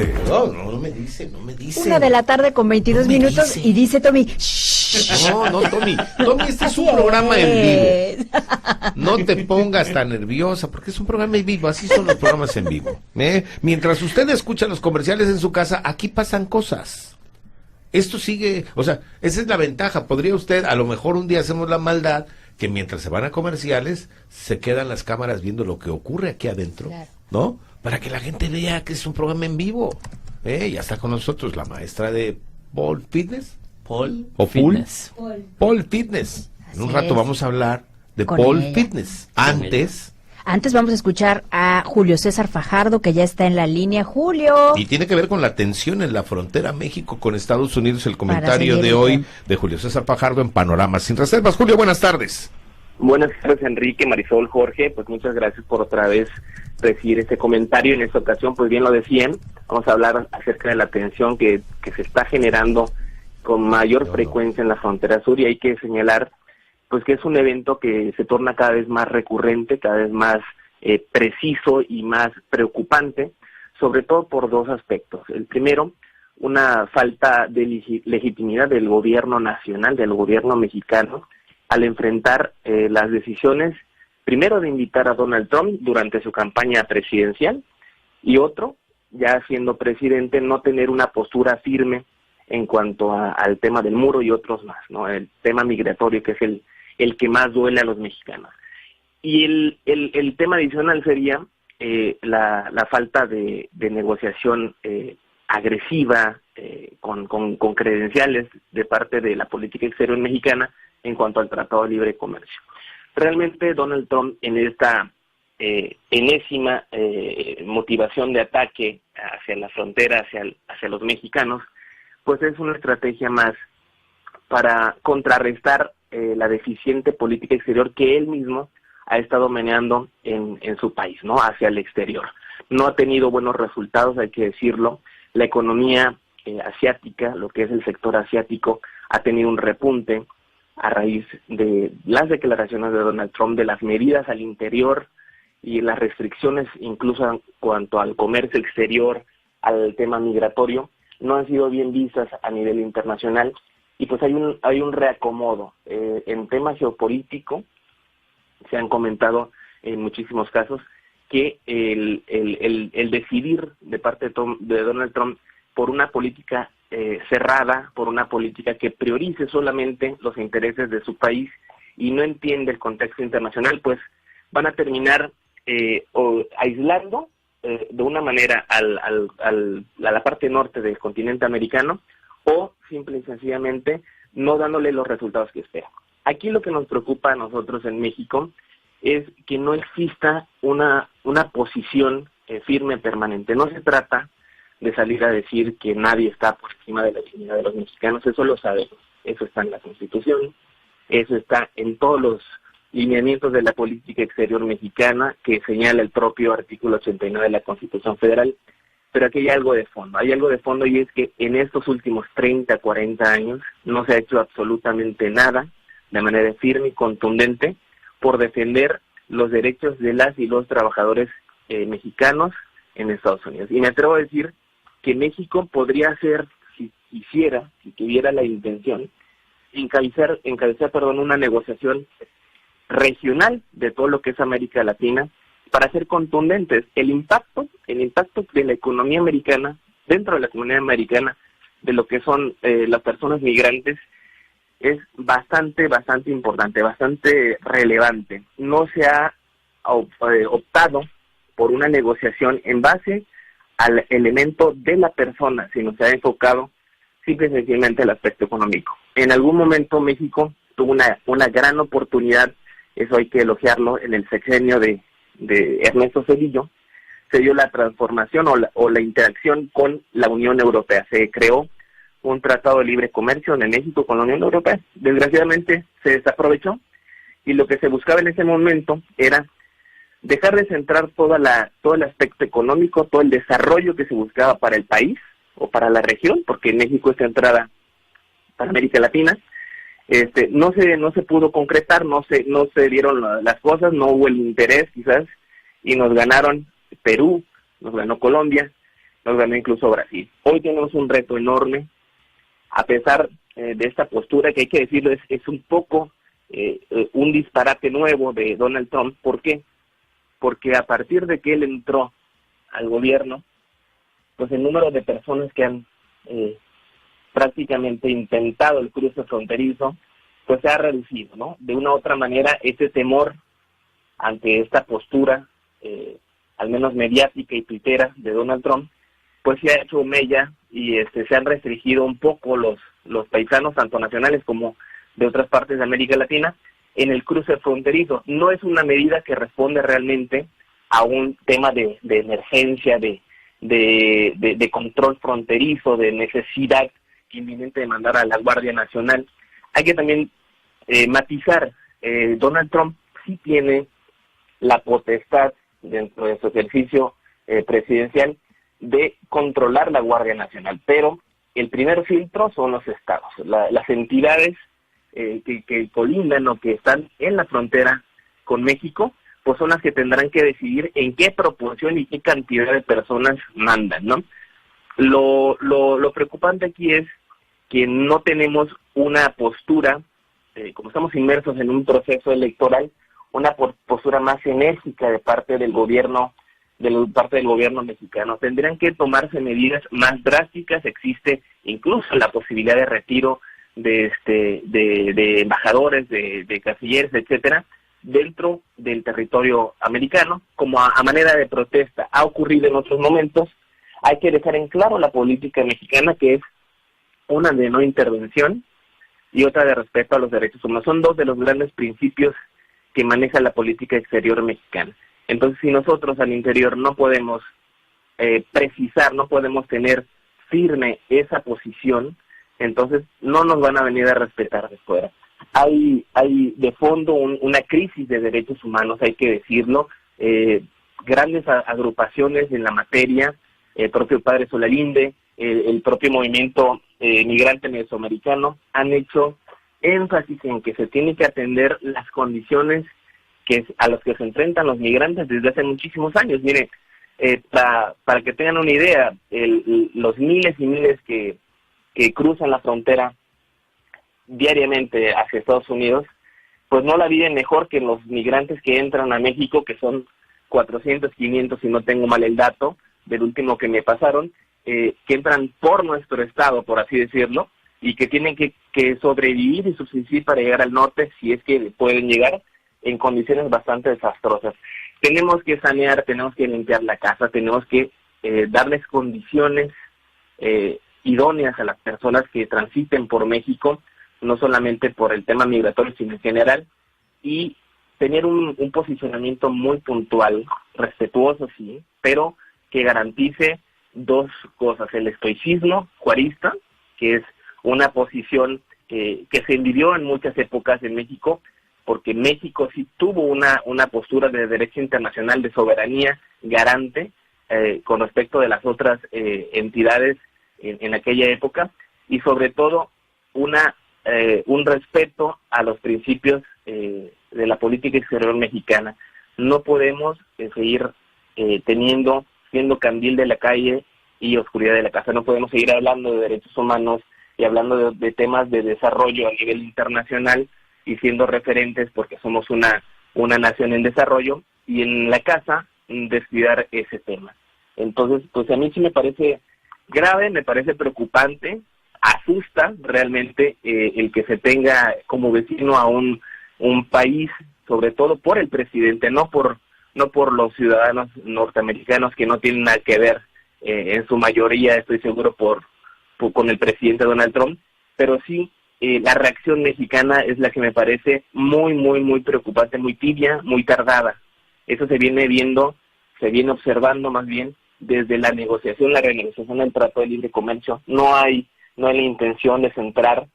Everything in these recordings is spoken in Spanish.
Perdón, no me dice. 1:00 con 22 minutos y dice Tommy, shh. No, Tommy, este es un programa en vivo. No te pongas tan nerviosa, porque es un programa en vivo, así son los programas en vivo. Mientras usted escucha los comerciales en su casa, aquí pasan cosas. Esto sigue, o sea, esa es la ventaja. Podría usted, a lo mejor un día hacemos la maldad, que mientras se van a comerciales, se quedan las cámaras viendo lo que ocurre aquí adentro, claro, ¿no? Para que la gente vea que es un programa en vivo. Ya está con nosotros la maestra de Paul Fitness. Paul Fitness. En un rato vamos a hablar de Paul Fitness. Antes vamos a escuchar a Julio César Fajardo, que ya está en la línea. Julio. Y tiene que ver con la tensión en la frontera México con Estados Unidos. El comentario de hoy de Julio César Fajardo en Panorama Sin Reservas. Julio, buenas tardes. Buenas tardes, Enrique, Marisol, Jorge. Pues muchas gracias por otra vez recibir este comentario. En esta ocasión, pues bien lo decían, vamos a hablar acerca de la tensión que se está generando con mayor frecuencia en la frontera sur, y hay que señalar pues que es un evento que se torna cada vez más recurrente, cada vez más preciso y más preocupante, sobre todo por dos aspectos. El primero, una falta de legitimidad del gobierno nacional, del gobierno mexicano, al enfrentar las decisiones, primero de invitar a Donald Trump durante su campaña presidencial, y otro, ya siendo presidente, no tener una postura firme en cuanto al tema del muro y otros más, ¿no? El tema migratorio, que es el que más duele a los mexicanos. Y el tema adicional sería la falta de negociación agresiva con credenciales de parte de la política exterior mexicana en cuanto al Tratado de Libre Comercio. Realmente Donald Trump, en esta enésima motivación de ataque hacia la frontera, hacia los mexicanos, pues es una estrategia más para contrarrestar la deficiente política exterior que él mismo ha estado meneando en su país, ¿no? Hacia el exterior. No ha tenido buenos resultados, hay que decirlo. La economía asiática, lo que es el sector asiático, ha tenido un repunte a raíz de las declaraciones de Donald Trump, de las medidas al interior y las restricciones incluso en cuanto al comercio exterior, al tema migratorio, no han sido bien vistas a nivel internacional. Y pues hay un reacomodo en tema geopolítico. Se han comentado en muchísimos casos que el decidir de parte de Donald Trump por una política cerrada, por una política que priorice solamente los intereses de su país y no entiende el contexto internacional, pues van a terminar aislando de una manera a la parte norte del continente americano, o simple y sencillamente no dándole los resultados que espera. Aquí lo que nos preocupa a nosotros en México es que no exista una posición firme, permanente. No se trata de salir a decir que nadie está por encima de la dignidad de los mexicanos, eso lo sabemos, eso está en la Constitución, eso está en todos los lineamientos de la política exterior mexicana que señala el propio artículo 89 de la Constitución Federal. Pero aquí hay algo de fondo, y es que en estos últimos 30, 40 años no se ha hecho absolutamente nada de manera firme y contundente por defender los derechos de las y los trabajadores mexicanos en Estados Unidos. Y me atrevo a decir que México podría hacer, si quisiera, si tuviera la intención, encabezar una negociación regional de todo lo que es América Latina, para ser contundentes. El impacto de la economía americana, dentro de la comunidad americana, de lo que son las personas migrantes, es bastante importante, bastante relevante. No se ha optado por una negociación en base al elemento de la persona, sino se ha enfocado simple y sencillamente al aspecto económico. En algún momento México tuvo una gran oportunidad, eso hay que elogiarlo, en el sexenio de Ernesto Zedillo, se dio la transformación o la interacción con la Unión Europea. Se creó un tratado de libre comercio de México con la Unión Europea. Desgraciadamente se desaprovechó, y lo que se buscaba en ese momento era dejar de centrar todo el aspecto económico, todo el desarrollo que se buscaba para el país o para la región, porque México es entrada para América Latina. No se pudo concretar, no se dieron las cosas, no hubo el interés quizás, y nos ganaron Perú, nos ganó Colombia, nos ganó incluso Brasil. Hoy tenemos un reto enorme, a pesar de esta postura que hay que decirlo es un poco un disparate nuevo de Donald Trump. ¿Por qué? Porque a partir de que él entró al gobierno, pues el número de personas que han prácticamente intentado el cruce fronterizo, pues se ha reducido, ¿no? De una u otra manera, ese temor ante esta postura, al menos mediática y tuitera de Donald Trump, pues se ha hecho mella y se han restringido un poco los paisanos, tanto nacionales como de otras partes de América Latina, en el cruce fronterizo. No es una medida que responde realmente a un tema de emergencia, de control fronterizo, de necesidad inminente de mandar a la Guardia Nacional. Hay que también matizar, Donald Trump sí tiene la potestad dentro de su ejercicio presidencial de controlar la Guardia Nacional, pero el primer filtro son los estados, las entidades que colindan o que están en la frontera con México, pues son las que tendrán que decidir en qué proporción y qué cantidad de personas mandan, ¿no? Lo preocupante aquí es que no tenemos una postura, como estamos inmersos en un proceso electoral, una postura más enérgica de parte del gobierno mexicano. Tendrían que tomarse medidas más drásticas. Existe incluso la posibilidad de retiro de embajadores, de cancilleres, etcétera, dentro del territorio americano, como a manera de protesta. Ha ocurrido en otros momentos. Hay que dejar en claro la política mexicana, que es una de no intervención y otra de respeto a los derechos humanos. Son dos de los grandes principios que maneja la política exterior mexicana. Entonces, si nosotros al interior no podemos precisar, no podemos tener firme esa posición, entonces no nos van a venir a respetar de fuera. Hay de fondo una crisis de derechos humanos, hay que decirlo. Grandes agrupaciones en la materia, el propio Padre Solalinde, el propio movimiento migrante mesoamericano, han hecho énfasis en que se tiene que atender las condiciones a las que se enfrentan los migrantes desde hace muchísimos años. Mire, para que tengan una idea, los miles y miles que cruzan la frontera diariamente hacia Estados Unidos, pues no la viven mejor que los migrantes que entran a México, que son 400, 500, si no tengo mal el dato, del último que me pasaron, que entran por nuestro estado, por así decirlo, y que tienen que sobrevivir y subsistir para llegar al norte, si es que pueden llegar, en condiciones bastante desastrosas. Tenemos que sanear, tenemos que limpiar la casa, tenemos que darles condiciones idóneas a las personas que transiten por México, no solamente por el tema migratorio, sino en general, y tener un posicionamiento muy puntual, respetuoso, sí, pero que garantice dos cosas: el estoicismo juarista, que es una posición que se vivió en muchas épocas en México, porque México sí tuvo una postura de derecho internacional, de soberanía garante con respecto de las otras entidades en aquella época, y sobre todo un respeto a los principios de la política exterior mexicana. No podemos seguir siendo candil de la calle y oscuridad de la casa. No podemos seguir hablando de derechos humanos y hablando de temas de desarrollo a nivel internacional y siendo referentes porque somos una nación en desarrollo, y en la casa descuidar ese tema. Entonces, pues a mí sí me parece grave, me parece preocupante, asusta realmente el que se tenga como vecino a un país, sobre todo por el presidente, no por los ciudadanos norteamericanos, que no tienen nada que ver en su mayoría, estoy seguro, con el presidente Donald Trump, pero sí la reacción mexicana es la que me parece muy, muy, muy preocupante, muy tibia, muy tardada. Eso se viene observando más bien desde la renegociación del Tratado de Libre Comercio. No hay la intención de centrar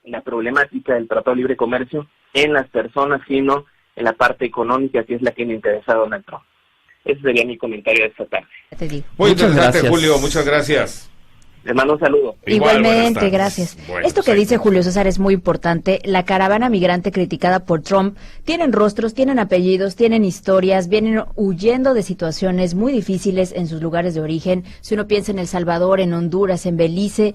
la problemática del Tratado de Libre Comercio en las personas, sino en la parte económica, que es la que le interesa a Donald Trump. Ese sería mi comentario de esta tarde. Muy Muchas interesante, gracias. Julio, muchas gracias. Les mando un saludo. Igual, buenas Igualmente, tardes. gracias. Bueno, Esto que pues, dice Julio César es muy importante. La caravana migrante criticada por Trump tienen rostros, tienen apellidos, tienen historias, vienen huyendo de situaciones muy difíciles en sus lugares de origen. Si uno piensa en El Salvador, en Honduras, en Belice,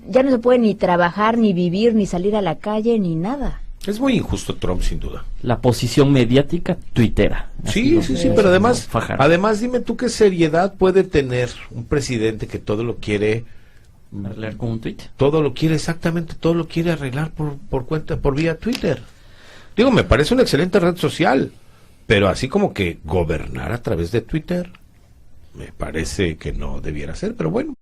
ya no se puede ni trabajar, ni vivir, ni salir a la calle, ni nada. Es muy injusto Trump, sin duda. La posición mediática tuitera. Sí, pero además dime tú qué seriedad puede tener un presidente que todo lo quiere Leer con un tweet. todo lo quiere arreglar por vía Twitter. Digo, me parece una excelente red social, pero así como que gobernar a través de Twitter, me parece que no debiera ser, pero bueno.